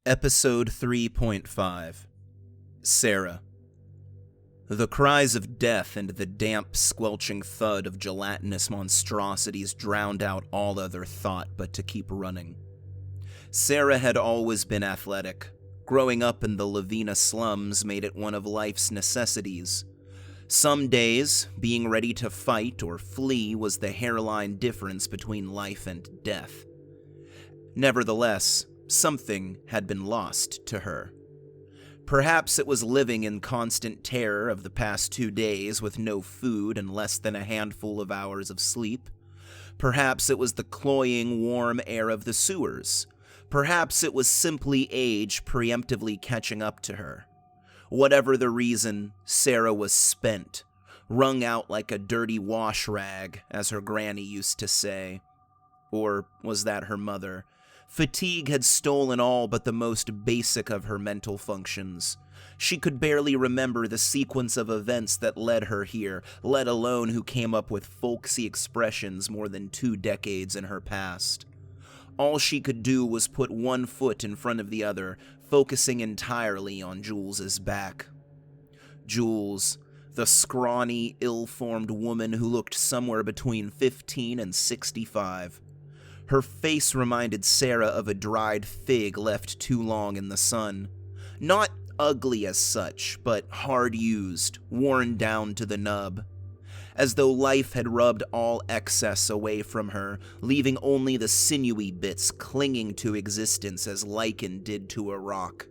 Episode 3.5 Sarah. The cries of death and the damp, squelching thud of gelatinous monstrosities drowned out all other thought but to keep running. Sarah had always been athletic. Growing up in the Lavina slums made it one of life's necessities. Some days, being ready to fight or flee was the hairline difference between life and death. Nevertheless, something had been lost to her. Perhaps it was living in constant terror of the past 2 days with no food and less than a handful of hours of sleep. Perhaps it was the cloying, warm air of the sewers. Perhaps it was simply age preemptively catching up to her. Whatever the reason, Sarah was spent, wrung out like a dirty wash rag, as her granny used to say. Or was that her mother? Fatigue had stolen all but the most basic of her mental functions. She could barely remember the sequence of events that led her here, let alone who came up with folksy expressions more than 2 decades in her past. All she could do was put one foot in front of the other, focusing entirely on Jules's back. Jules, the scrawny, ill-formed woman who looked somewhere between 15 and 65. Her face reminded Sarah of a dried fig left too long in the sun. Not ugly as such, but hard-used, worn down to the nub. As though life had rubbed all excess away from her, leaving only the sinewy bits clinging to existence as lichen did to a rock.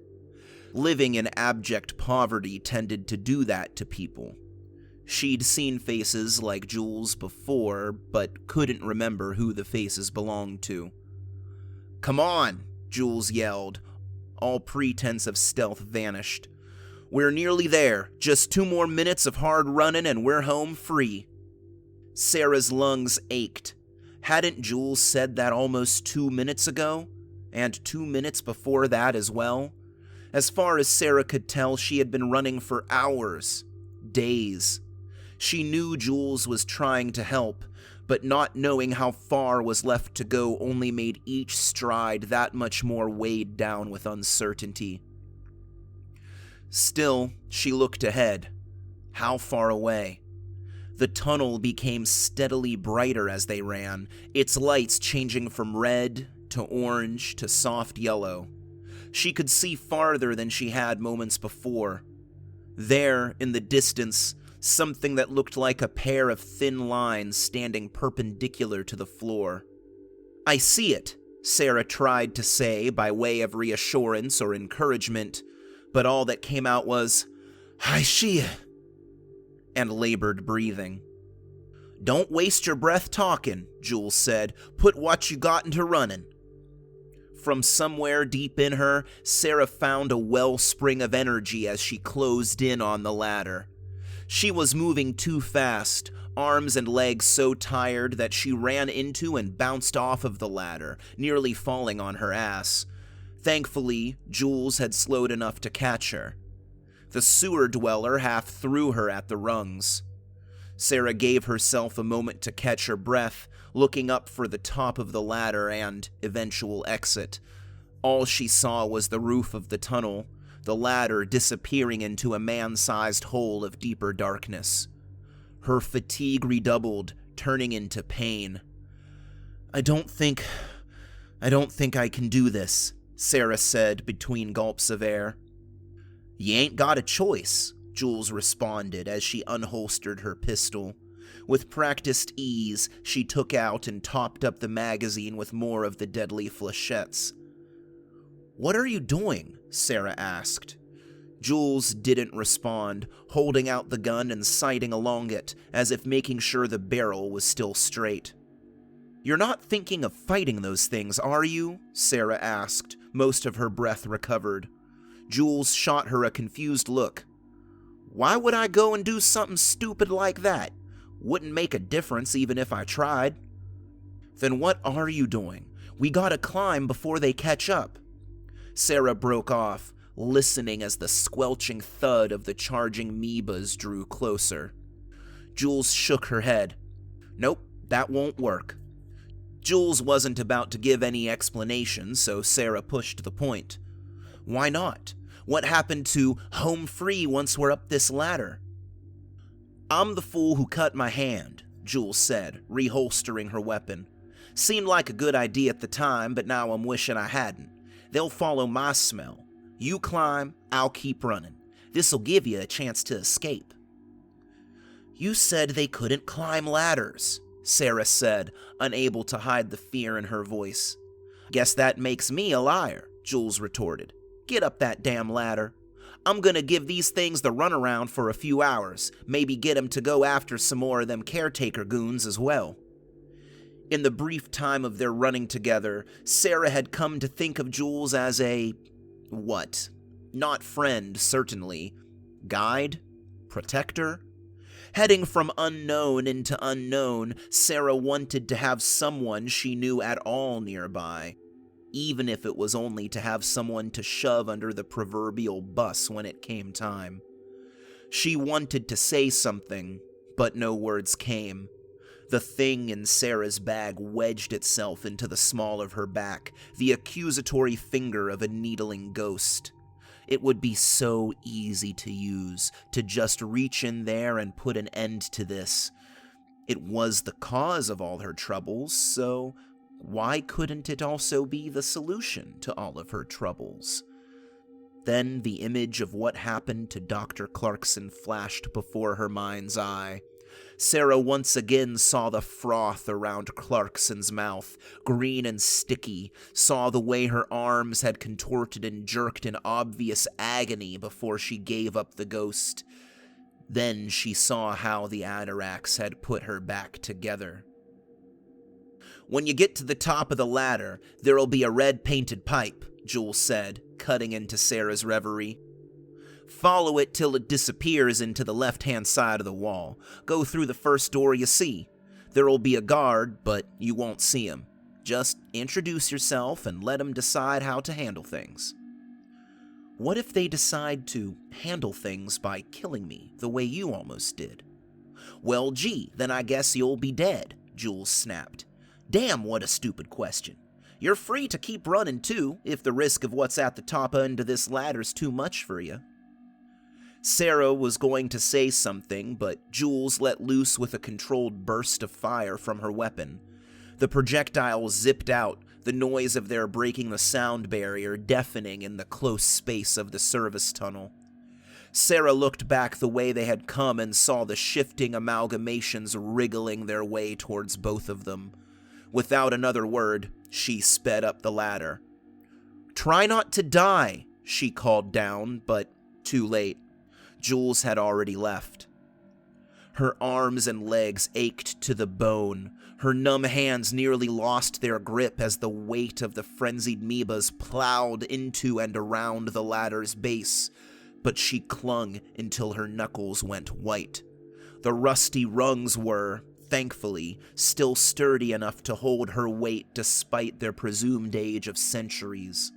Living in abject poverty tended to do that to people. She'd seen faces like Jules before, but couldn't remember who the faces belonged to. "Come on," Jules yelled. All pretense of stealth vanished. "We're nearly there. Just 2 more minutes of hard running and we're home free." Sarah's lungs ached. Hadn't Jules said that almost 2 minutes ago? And 2 minutes before that as well? As far as Sarah could tell, she had been running for hours, days. She knew Jules was trying to help, but not knowing how far was left to go only made each stride that much more weighed down with uncertainty. Still, she looked ahead. How far away? The tunnel became steadily brighter as they ran, its lights changing from red to orange to soft yellow. She could see farther than she had moments before. There, in the distance, something that looked like a pair of thin lines standing perpendicular to the floor. "I see it," Sarah tried to say by way of reassurance or encouragement, but all that came out was, "I see it," and labored breathing. "Don't waste your breath talking," Jules said. "Put what you got into running." From somewhere deep in her, Sarah found a wellspring of energy as she closed in on the ladder. She was moving too fast, arms and legs so tired that she ran into and bounced off of the ladder, nearly falling on her ass. Thankfully, Jules had slowed enough to catch her. The sewer dweller half threw her at the rungs. Sarah gave herself a moment to catch her breath, looking up for the top of the ladder and eventual exit. All she saw was the roof of the tunnel, the ladder disappearing into a man-sized hole of deeper darkness. Her fatigue redoubled, turning into pain. I don't think I can do this," Sarah said between gulps of air. "You ain't got a choice," Jules responded as she unholstered her pistol. With practiced ease, she took out and topped up the magazine with more of the deadly flechettes. "What are you doing?" Sarah asked. Jules didn't respond, holding out the gun and sighting along it, as if making sure the barrel was still straight. "You're not thinking of fighting those things, are you?" Sarah asked, most of her breath recovered. Jules shot her a confused look. "Why would I go and do something stupid like that? Wouldn't make a difference even if I tried." "Then what are you doing? We gotta climb before they catch up." Sarah broke off, listening as the squelching thud of the charging Mebas drew closer. Jules shook her head. "Nope, that won't work." Jules wasn't about to give any explanation, so Sarah pushed the point. Why not? What happened to home free once we're up this ladder? I'm the fool who cut my hand, Jules said, reholstering her weapon. Seemed like a good idea at the time, but now I'm wishing I hadn't. They'll follow my smell. You climb, I'll keep running. This'll give you a chance to escape. You said they couldn't climb ladders, Sarah said, unable to hide the fear in her voice. Guess that makes me a liar, Jules retorted. Get up that damn ladder. I'm gonna give these things the runaround for a few hours, maybe get 'em to go after some more of them caretaker goons as well. In the brief time of their running together, Sarah had come to think of Jules as a... what? Not friend, certainly. Guide? Protector? Heading from unknown into unknown, Sarah wanted to have someone she knew at all nearby, even if it was only to have someone to shove under the proverbial bus when it came time. She wanted to say something, but no words came. The thing in Sarah's bag wedged itself into the small of her back, the accusatory finger of a needling ghost. It would be so easy to use, to just reach in there and put an end to this. It was the cause of all her troubles, so why couldn't it also be the solution to all of her troubles? Then the image of what happened to Dr. Clarkson flashed before her mind's eye. Sarah once again saw the froth around Clarkson's mouth, green and sticky, saw the way her arms had contorted and jerked in obvious agony before she gave up the ghost. Then she saw how the Atarax had put her back together. When you get to the top of the ladder, there'll be a red-painted pipe, Jules said, cutting into Sarah's reverie. Follow it till it disappears into the left-hand side of the wall. Go through the first door you see. There'll be a guard, but you won't see him. Just introduce yourself and let him decide how to handle things. What if they decide to handle things by killing me, the way you almost did? Well, gee, then I guess you'll be dead, Jules snapped. Damn, what a stupid question. You're free to keep running, too, if the risk of what's at the top end of this ladder's too much for you. Sarah was going to say something, but Jules let loose with a controlled burst of fire from her weapon. The projectile zipped out, the noise of their breaking the sound barrier deafening in the close space of the service tunnel. Sarah looked back the way they had come and saw the shifting amalgamations wriggling their way towards both of them. Without another word, she sped up the ladder. Try not to die, she called down, but too late. Jules had already left. Her arms and legs ached to the bone. Her numb hands nearly lost their grip as the weight of the frenzied Mebas plowed into and around the ladder's base, but she clung until her knuckles went white. The rusty rungs were, thankfully, still sturdy enough to hold her weight despite their presumed age of centuries.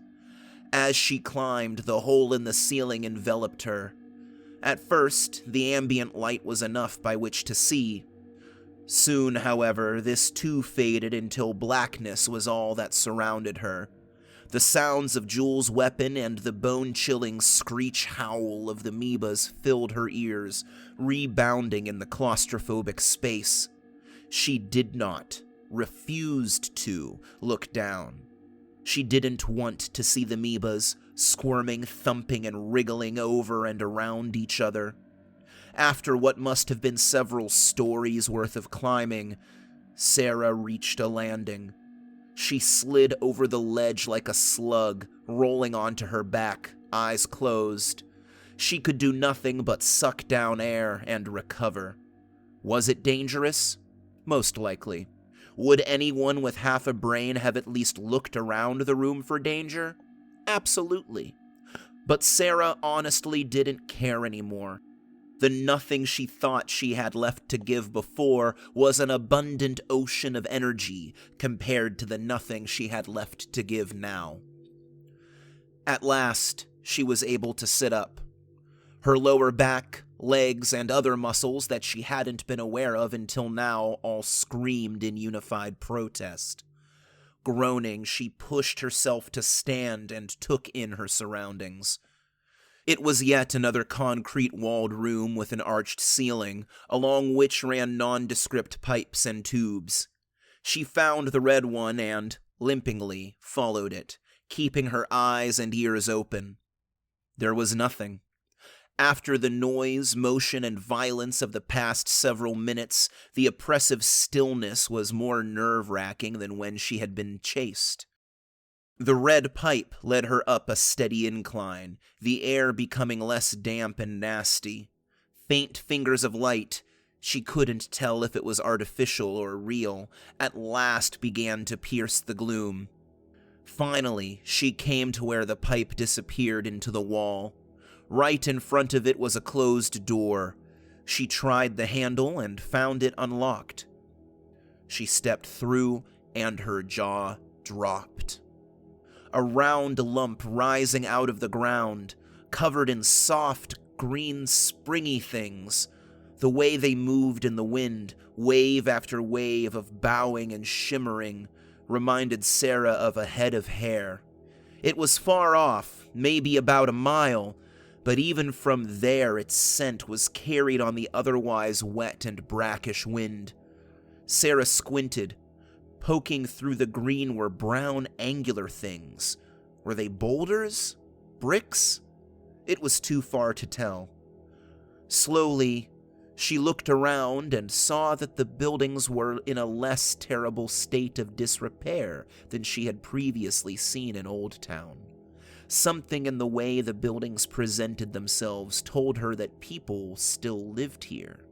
As she climbed, the hole in the ceiling enveloped her. At first, the ambient light was enough by which to see. Soon, however, this too faded until blackness was all that surrounded her. The sounds of Jules' weapon and the bone-chilling screech howl of the Mebas filled her ears, rebounding in the claustrophobic space. She did not, refused to, look down. She didn't want to see the Mebas, squirming, thumping, and wriggling over and around each other. After what must have been several stories worth of climbing, Sarah reached a landing. She slid over the ledge like a slug, rolling onto her back, eyes closed. She could do nothing but suck down air and recover. Was it dangerous? Most likely. Would anyone with half a brain have at least looked around the room for danger? Absolutely. But Sarah honestly didn't care anymore. The nothing she thought she had left to give before was an abundant ocean of energy compared to the nothing she had left to give now. At last, she was able to sit up. Her lower back, legs, and other muscles that she hadn't been aware of until now all screamed in unified protest. Groaning, she pushed herself to stand and took in her surroundings. It was yet another concrete-walled room with an arched ceiling, along which ran nondescript pipes and tubes. She found the red one and, limpingly, followed it, keeping her eyes and ears open. There was nothing. After the noise, motion, and violence of the past several minutes, the oppressive stillness was more nerve-wracking than when she had been chased. The red pipe led her up a steady incline, the air becoming less damp and nasty. Faint fingers of light, she couldn't tell if it was artificial or real, at last began to pierce the gloom. Finally, she came to where the pipe disappeared into the wall. Right in front of it was a closed door. She tried the handle and found it unlocked. She stepped through, and her jaw dropped. A round lump rising out of the ground, covered in soft, green, springy things. The way they moved in the wind, wave after wave of bowing and shimmering, reminded Sarah of a head of hair. It was far off, maybe about a mile, but even from there its scent was carried on the otherwise wet and brackish wind. Sarah squinted. Poking through the green were brown, angular things. Were they boulders? Bricks? It was too far to tell. Slowly, she looked around and saw that the buildings were in a less terrible state of disrepair than she had previously seen in Old Town. Something in the way the buildings presented themselves told her that people still lived here.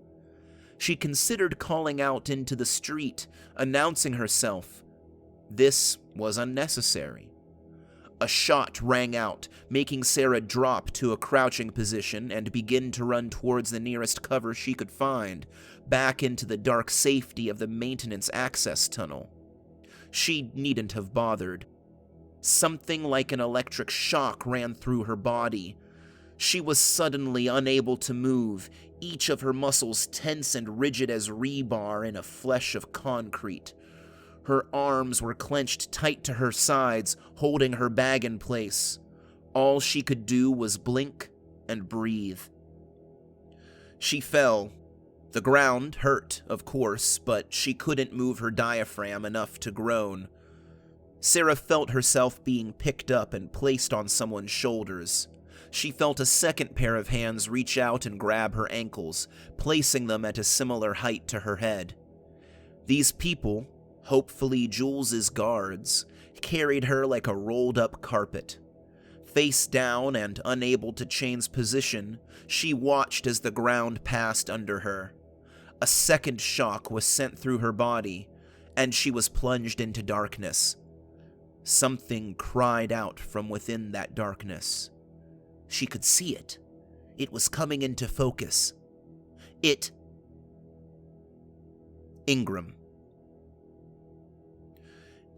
She considered calling out into the street, announcing herself. This was unnecessary. A shot rang out, making Sarah drop to a crouching position and begin to run towards the nearest cover she could find, back into the dark safety of the maintenance access tunnel. She needn't have bothered. Something like an electric shock ran through her body. She was suddenly unable to move, each of her muscles tense and rigid as rebar in a flesh of concrete. Her arms were clenched tight to her sides, holding her bag in place. All she could do was blink and breathe. She fell. The ground hurt, of course, but she couldn't move her diaphragm enough to groan. Sarah felt herself being picked up and placed on someone's shoulders. She felt a second pair of hands reach out and grab her ankles, placing them at a similar height to her head. These people, hopefully Jules's guards, carried her like a rolled-up carpet. Face down and unable to change position, she watched as the ground passed under her. A second shock was sent through her body, and she was plunged into darkness. Something cried out from within that darkness. She could see it. It was coming into focus. Ingram.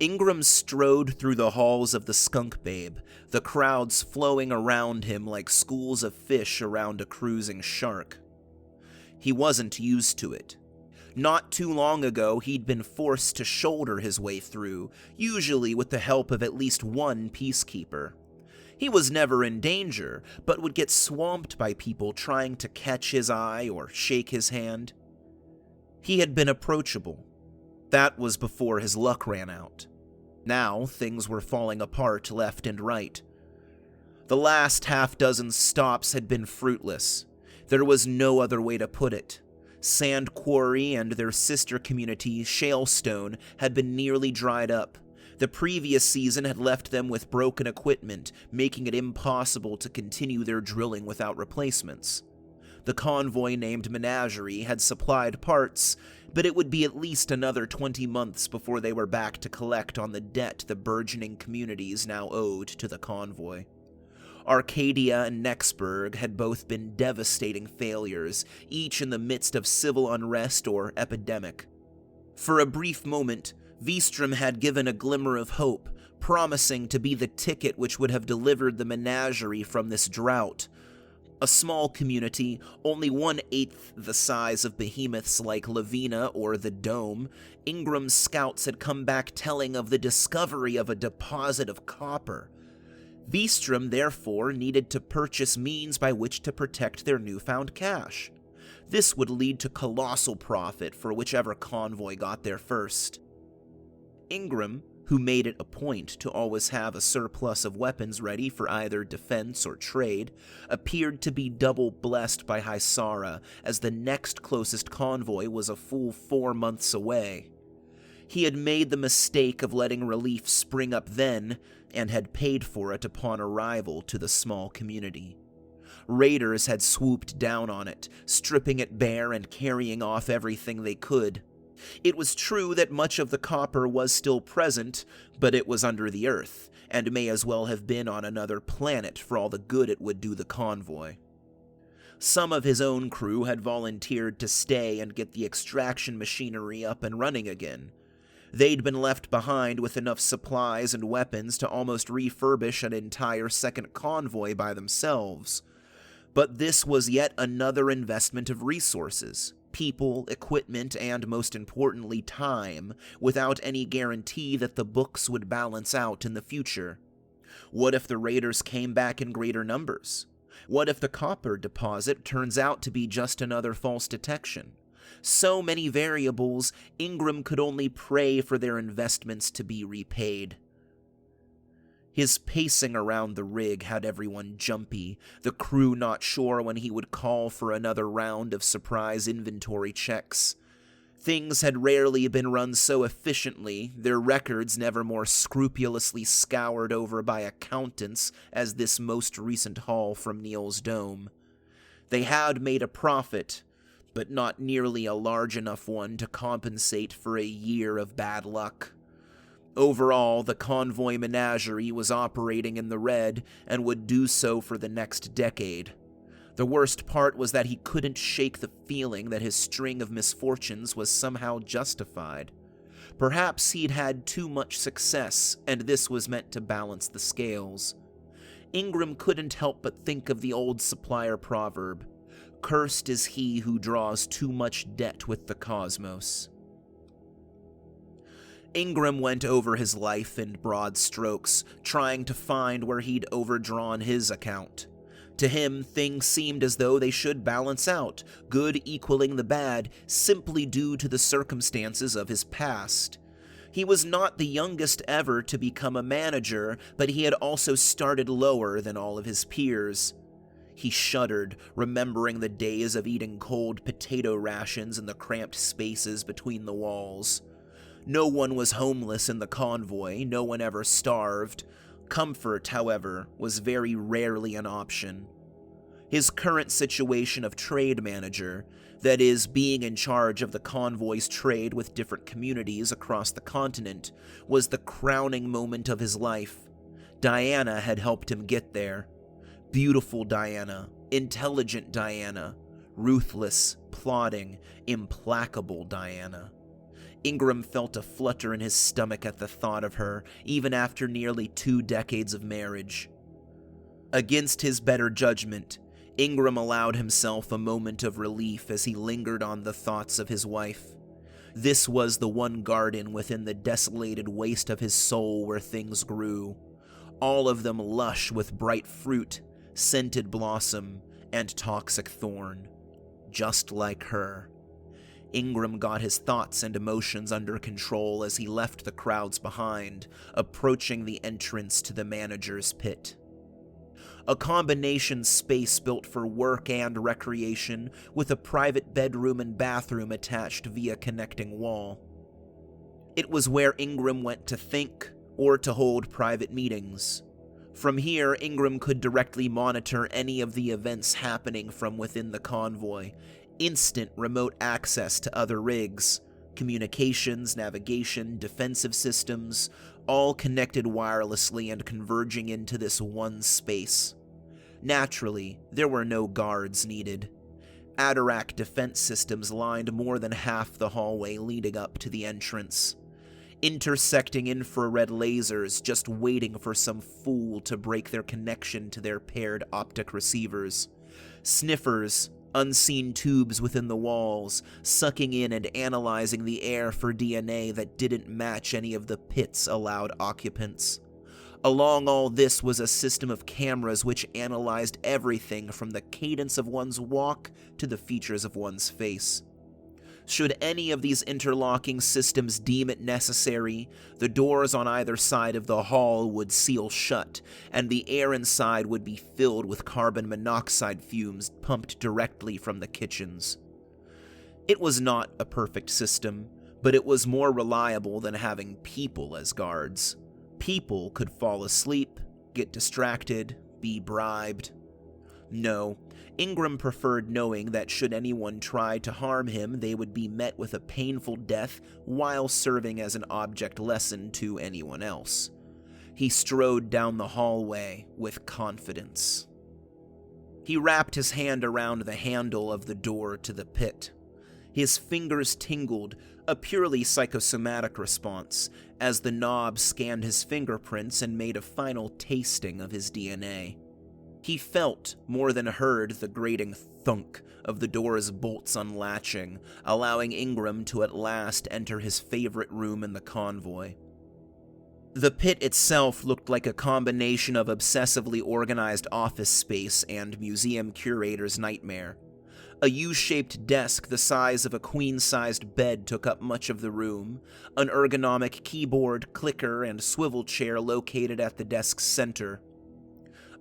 Ingram strode through the halls of the Skunk Babe, the crowds flowing around him like schools of fish around a cruising shark. He wasn't used to it. Not too long ago, he'd been forced to shoulder his way through, usually with the help of at least one peacekeeper. He was never in danger, but would get swamped by people trying to catch his eye or shake his hand. He had been approachable. That was before his luck ran out. Now, things were falling apart left and right. The last half-dozen stops had been fruitless. There was no other way to put it. Sand Quarry and their sister community, Shalestone, had been nearly dried up. The previous season had left them with broken equipment, making it impossible to continue their drilling without replacements. The convoy named Menagerie had supplied parts, but it would be at least another 20 months before they were back to collect on the debt the burgeoning communities now owed to the convoy. Arcadia and Nexburg had both been devastating failures, each in the midst of civil unrest or epidemic. For a brief moment, Vistrom had given a glimmer of hope, promising to be the ticket which would have delivered the Menagerie from this drought. A small community, only 1/8 the size of behemoths like Lavina or the Dome, Ingram's scouts had come back telling of the discovery of a deposit of copper. Vistrom, therefore, needed to purchase means by which to protect their newfound cache. This would lead to colossal profit for whichever convoy got there first. Ingram, who made it a point to always have a surplus of weapons ready for either defense or trade, appeared to be double blessed by Hysara, as the next closest convoy was a full 4 months away. He had made the mistake of letting relief spring up then, and had paid for it upon arrival to the small community. Raiders had swooped down on it, stripping it bare and carrying off everything they could. It was true that much of the copper was still present, but it was under the earth, and may as well have been on another planet for all the good it would do the convoy. Some of his own crew had volunteered to stay and get the extraction machinery up and running again. They'd been left behind with enough supplies and weapons to almost refurbish an entire second convoy by themselves. But this was yet another investment of resources, people, equipment, and most importantly, time, without any guarantee that the books would balance out in the future. What if the raiders came back in greater numbers? What if the copper deposit turns out to be just another false detection? So many variables, Ingram could only pray for their investments to be repaid. His pacing around the rig had everyone jumpy, the crew not sure when he would call for another round of surprise inventory checks. Things had rarely been run so efficiently, their records never more scrupulously scoured over by accountants as this most recent haul from Neil's Dome. They had made a profit, but not nearly a large enough one to compensate for a year of bad luck. Overall, the convoy menagerie was operating in the red and would do so for the next decade. The worst part was that he couldn't shake the feeling that his string of misfortunes was somehow justified. Perhaps he'd had too much success, and this was meant to balance the scales. Ingram couldn't help but think of the old supplier proverb, "Cursed is he who draws too much debt with the cosmos." Ingram went over his life in broad strokes, trying to find where he'd overdrawn his account. To him, things seemed as though they should balance out, good equaling the bad, simply due to the circumstances of his past. He was not the youngest ever to become a manager, but he had also started lower than all of his peers. He shuddered, remembering the days of eating cold potato rations in the cramped spaces between the walls. No one was homeless in the convoy, no one ever starved. Comfort, however, was very rarely an option. His current situation of trade manager, that is, being in charge of the convoy's trade with different communities across the continent, was the crowning moment of his life. Diana had helped him get there. Beautiful Diana, intelligent Diana, ruthless, plodding, implacable Diana. Ingram felt a flutter in his stomach at the thought of her, even after nearly 2 decades of marriage. Against his better judgment, Ingram allowed himself a moment of relief as he lingered on the thoughts of his wife. This was the one garden within the desolated waste of his soul where things grew, all of them lush with bright fruit, scented blossom, and toxic thorn, just like her. Ingram got his thoughts and emotions under control as he left the crowds behind, approaching the entrance to the manager's pit. A combination space built for work and recreation, with a private bedroom and bathroom attached via connecting wall. It was where Ingram went to think or to hold private meetings. From here, Ingram could directly monitor any of the events happening from within the convoy. Instant remote access to other rigs, communications, navigation, defensive systems, all connected wirelessly and converging into this one space. Naturally, there were no guards needed. Atarak defense systems lined more than half the hallway leading up to the entrance. Intersecting infrared lasers just waiting for some fool to break their connection to their paired optic receivers. Sniffers, unseen tubes within the walls, sucking in and analyzing the air for DNA that didn't match any of the pit's allowed occupants. Along all this was a system of cameras which analyzed everything from the cadence of one's walk to the features of one's face. Should any of these interlocking systems deem it necessary, the doors on either side of the hall would seal shut, and the air inside would be filled with carbon monoxide fumes pumped directly from the kitchens. It was not a perfect system, but it was more reliable than having people as guards. People could fall asleep, get distracted, be bribed. No, Ingram preferred knowing that should anyone try to harm him, they would be met with a painful death while serving as an object lesson to anyone else. He strode down the hallway with confidence. He wrapped his hand around the handle of the door to the pit. His fingers tingled, a purely psychosomatic response, as the knob scanned his fingerprints and made a final tasting of his DNA. He felt, more than heard, the grating thunk of the door's bolts unlatching, allowing Ingram to at last enter his favorite room in the convoy. The pit itself looked like a combination of obsessively organized office space and museum curator's nightmare. A U-shaped desk the size of a queen-sized bed took up much of the room, an ergonomic keyboard, clicker, and swivel chair located at the desk's center.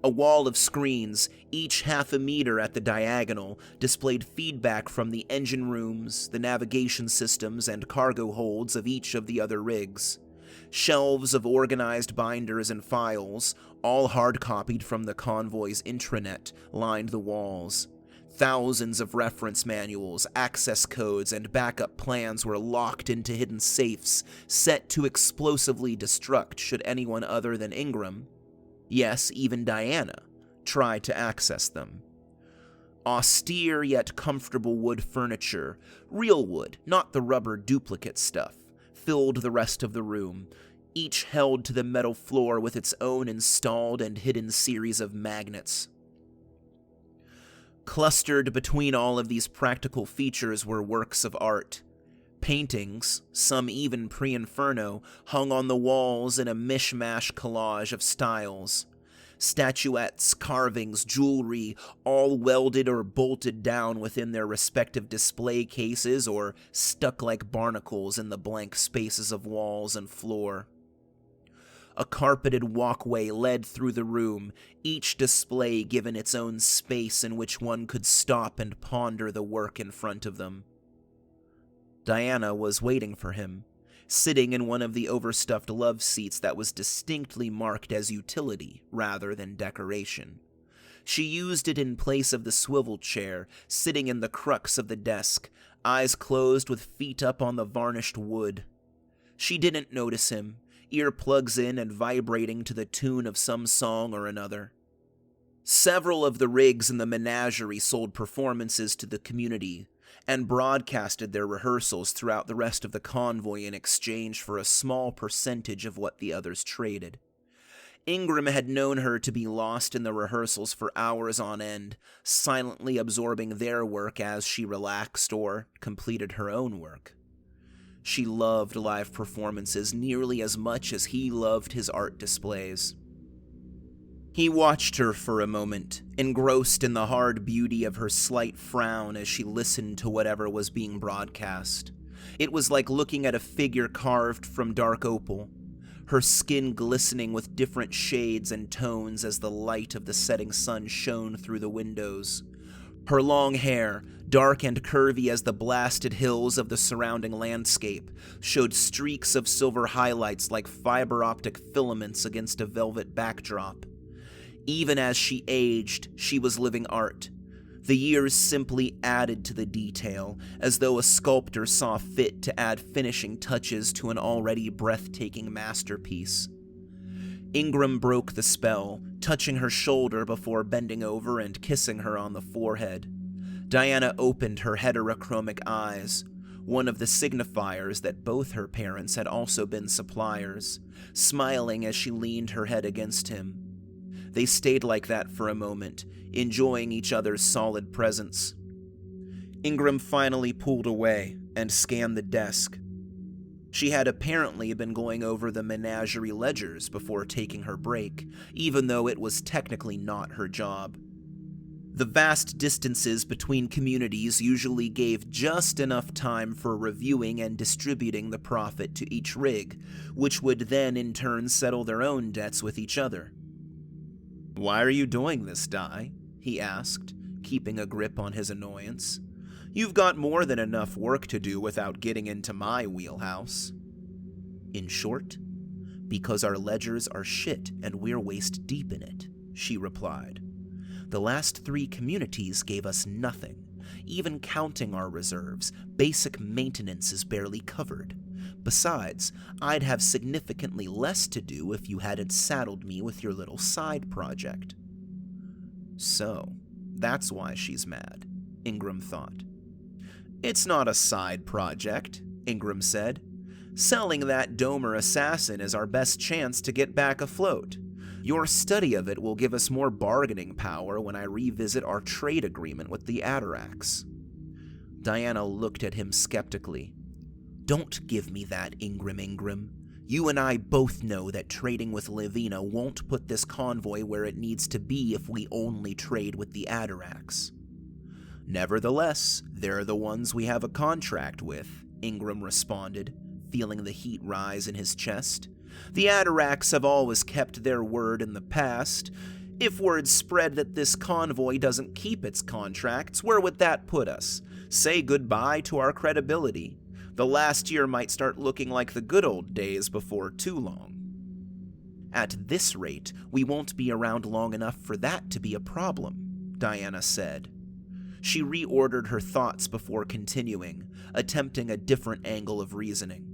A wall of screens, each half a meter at the diagonal, displayed feedback from the engine rooms, the navigation systems, and cargo holds of each of the other rigs. Shelves of organized binders and files, all hard-copied from the convoy's intranet, lined the walls. Thousands of reference manuals, access codes, and backup plans were locked into hidden safes, set to explosively destruct should anyone other than Ingram, yes, even Diana, try to access them. Austere yet comfortable wood furniture, real wood, not the rubber duplicate stuff, filled the rest of the room, each held to the metal floor with its own installed and hidden series of magnets. Clustered between all of these practical features were works of art. Paintings, some even pre-Inferno, hung on the walls in a mishmash collage of styles. Statuettes, carvings, jewelry, all welded or bolted down within their respective display cases or stuck like barnacles in the blank spaces of walls and floor. A carpeted walkway led through the room, each display given its own space in which one could stop and ponder the work in front of them. Diana was waiting for him, sitting in one of the overstuffed love seats that was distinctly marked as utility rather than decoration. She used it in place of the swivel chair, sitting in the crux of the desk, eyes closed with feet up on the varnished wood. She didn't notice him, earplugs in and vibrating to the tune of some song or another. Several of the rigs in the menagerie sold performances to the community and broadcasted their rehearsals throughout the rest of the convoy in exchange for a small percentage of what the others traded. Ingram had known her to be lost in the rehearsals for hours on end, silently absorbing their work as she relaxed or completed her own work. She loved live performances nearly as much as he loved his art displays. He watched her for a moment, engrossed in the hard beauty of her slight frown as she listened to whatever was being broadcast. It was like looking at a figure carved from dark opal, her skin glistening with different shades and tones as the light of the setting sun shone through the windows. Her long hair, dark and curvy as the blasted hills of the surrounding landscape, showed streaks of silver highlights like fiber optic filaments against a velvet backdrop. Even as she aged, she was living art. The years simply added to the detail, as though a sculptor saw fit to add finishing touches to an already breathtaking masterpiece. Ingram broke the spell, touching her shoulder before bending over and kissing her on the forehead. Diana opened her heterochromic eyes, one of the signifiers that both her parents had also been suppliers, smiling as she leaned her head against him. They stayed like that for a moment, enjoying each other's solid presence. Ingram finally pulled away and scanned the desk. She had apparently been going over the menagerie ledgers before taking her break, even though it was technically not her job. The vast distances between communities usually gave just enough time for reviewing and distributing the profit to each rig, which would then in turn settle their own debts with each other. "Why are you doing this, Di?" he asked, keeping a grip on his annoyance. "You've got more than enough work to do without getting into my wheelhouse." "In short, because our ledgers are shit and we're waist deep in it," she replied. "The last 3 communities gave us nothing. Even counting our reserves, basic maintenance is barely covered. Besides, I'd have significantly less to do if you hadn't saddled me with your little side project." So, that's why she's mad, Ingram thought. "It's not a side project," Ingram said. "Selling that Domer assassin is our best chance to get back afloat. Your study of it will give us more bargaining power when I revisit our trade agreement with the Atarax." Diana looked at him skeptically. "Don't give me that, Ingram. You and I both know that trading with Levina won't put this convoy where it needs to be if we only trade with the Atarax." "Nevertheless, they're the ones we have a contract with," Ingram responded, feeling the heat rise in his chest. "The Atarax have always kept their word in the past. If word spread that this convoy doesn't keep its contracts, where would that put us? Say goodbye to our credibility. The last year might start looking like the good old days before too long." "At this rate, we won't be around long enough for that to be a problem," Diana said. She reordered her thoughts before continuing, attempting a different angle of reasoning.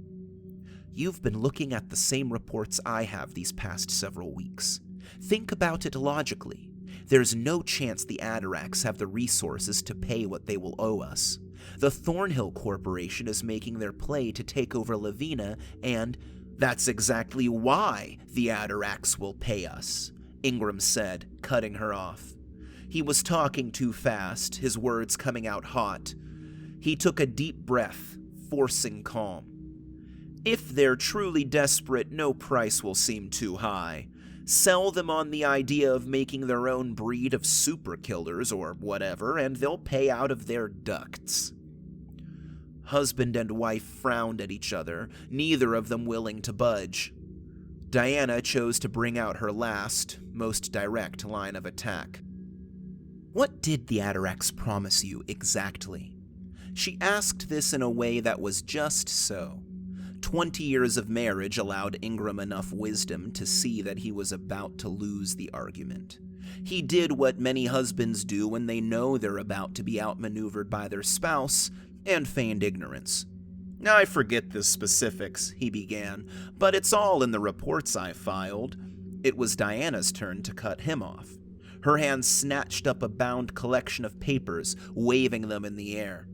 "You've been looking at the same reports I have these past several weeks. Think about it logically. There's no chance the Atarax have the resources to pay what they will owe us. The Thornhill Corporation is making their play to take over Levina, and that's exactly why the Atarax will pay us," Ingram said, cutting her off. He was talking too fast, his words coming out hot. He took a deep breath, forcing calm. "If they're truly desperate, no price will seem too high. Sell them on the idea of making their own breed of super killers or whatever, and they'll pay out of their ducts." Husband and wife frowned at each other, neither of them willing to budge. Diana chose to bring out her last, most direct line of attack. "What did the Atarax promise you exactly?" She asked this in a way that was just so. 20 years of marriage allowed Ingram enough wisdom to see that he was about to lose the argument. He did what many husbands do when they know they're about to be outmaneuvered by their spouse, and feigned ignorance. "I forget the specifics," he began, "but it's all in the reports I filed." It was Diana's turn to cut him off. Her hand snatched up a bound collection of papers, waving them in the air.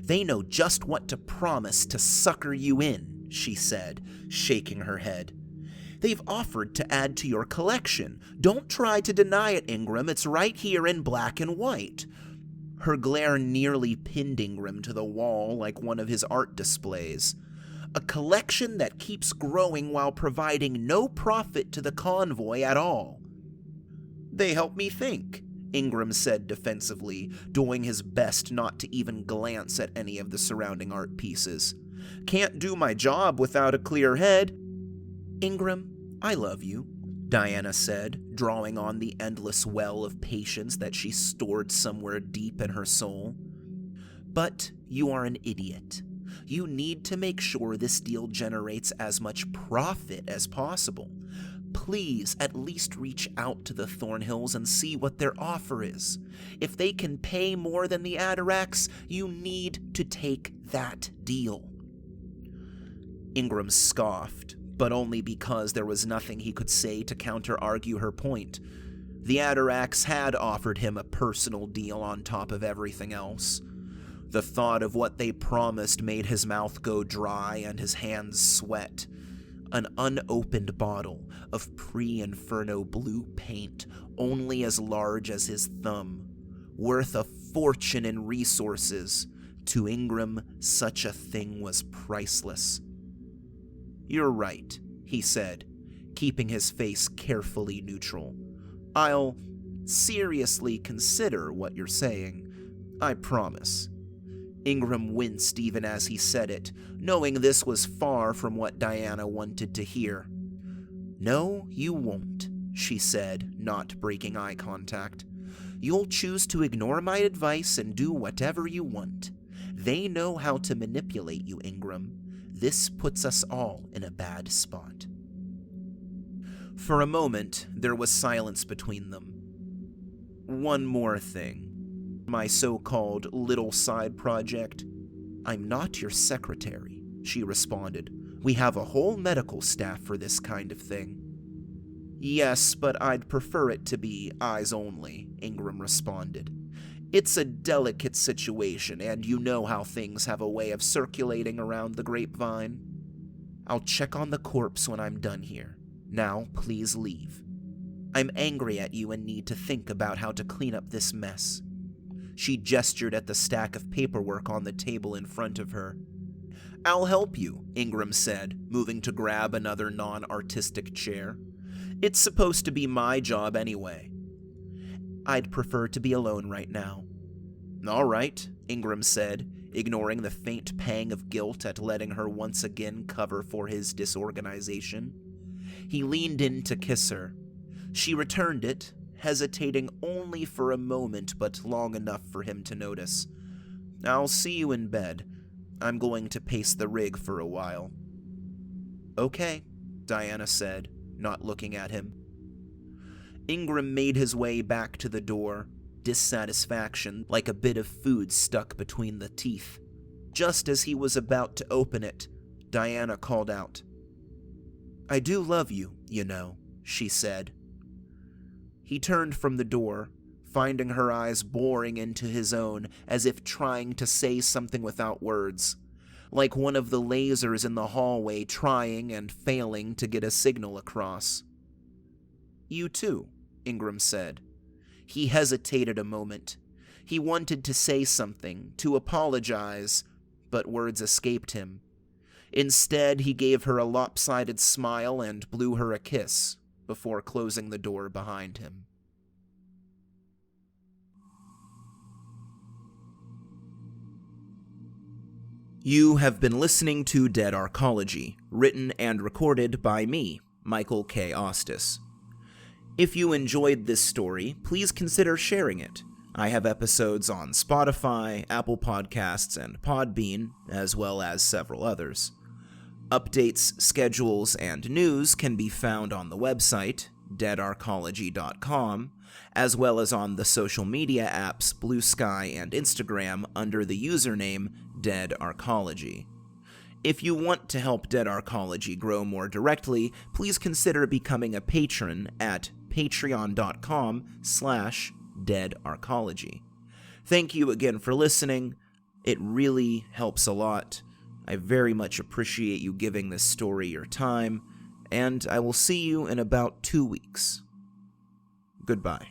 "They know just what to promise to sucker you in," she said, shaking her head. "They've offered to add to your collection. Don't try to deny it, Ingram. It's right here in black and white." Her glare nearly pinned Ingram to the wall like one of his art displays. "A collection that keeps growing while providing no profit to the convoy at all." "They help me think," Ingram said defensively, doing his best not to even glance at any of the surrounding art pieces. "Can't do my job without a clear head." "Ingram, I love you," Diana said, drawing on the endless well of patience that she stored somewhere deep in her soul. "But you are an idiot. You need to make sure this deal generates as much profit as possible. Please at least reach out to the Thornhills and see what their offer is. If they can pay more than the Atarax, you need to take that deal." Ingram scoffed, but only because there was nothing he could say to counter-argue her point. The Atarax had offered him a personal deal on top of everything else. The thought of what they promised made his mouth go dry and his hands sweat. An unopened bottle of pre-inferno blue paint, only as large as his thumb, worth a fortune in resources. To Ingram, such a thing was priceless. "You're right," he said, keeping his face carefully neutral. "I'll seriously consider what you're saying. I promise." Ingram winced even as he said it, knowing this was far from what Diana wanted to hear. "No, you won't," she said, not breaking eye contact. "You'll choose to ignore my advice and do whatever you want. They know how to manipulate you, Ingram. This puts us all in a bad spot." For a moment, there was silence between them. "One more thing. My so-called little side project." "I'm not your secretary," she responded. "We have a whole medical staff for this kind of thing." "Yes, but I'd prefer it to be eyes only," Ingram responded. "It's a delicate situation, and you know how things have a way of circulating around the grapevine. I'll check on the corpse when I'm done here. Now, please leave. I'm angry at you and need to think about how to clean up this mess." She gestured at the stack of paperwork on the table in front of her. "I'll help you," Ingram said, moving to grab another non-artistic chair. "It's supposed to be my job anyway." "I'd prefer to be alone right now." "All right," Ingram said, ignoring the faint pang of guilt at letting her once again cover for his disorganization. He leaned in to kiss her. She returned it, hesitating only for a moment but long enough for him to notice. "I'll see you in bed. I'm going to pace the rig for a while." "Okay," Diana said, not looking at him. Ingram made his way back to the door, dissatisfaction like a bit of food stuck between the teeth. Just as he was about to open it, Diana called out. "I do love you, you know," she said. He turned from the door, finding her eyes boring into his own as if trying to say something without words, like one of the lasers in the hallway trying and failing to get a signal across. "You too," Ingram said. He hesitated a moment. He wanted to say something, to apologize, but words escaped him. Instead, he gave her a lopsided smile and blew her a kiss before closing the door behind him. You have been listening to Dead Arcology, written and recorded by me, Michael K. Ostis. If you enjoyed this story, please consider sharing it. I have episodes on Spotify, Apple Podcasts, and Podbean, as well as several others. Updates, schedules, and news can be found on the website, deadarcology.com, as well as on the social media apps Blue Sky and Instagram under the username Dead Arcology. If you want to help Dead Arcology grow more directly, please consider becoming a patron at patreon.com/deadarcology. Thank you again for listening. It really helps a lot. I very much appreciate you giving this story your time, and I will see you in about 2 weeks. Goodbye.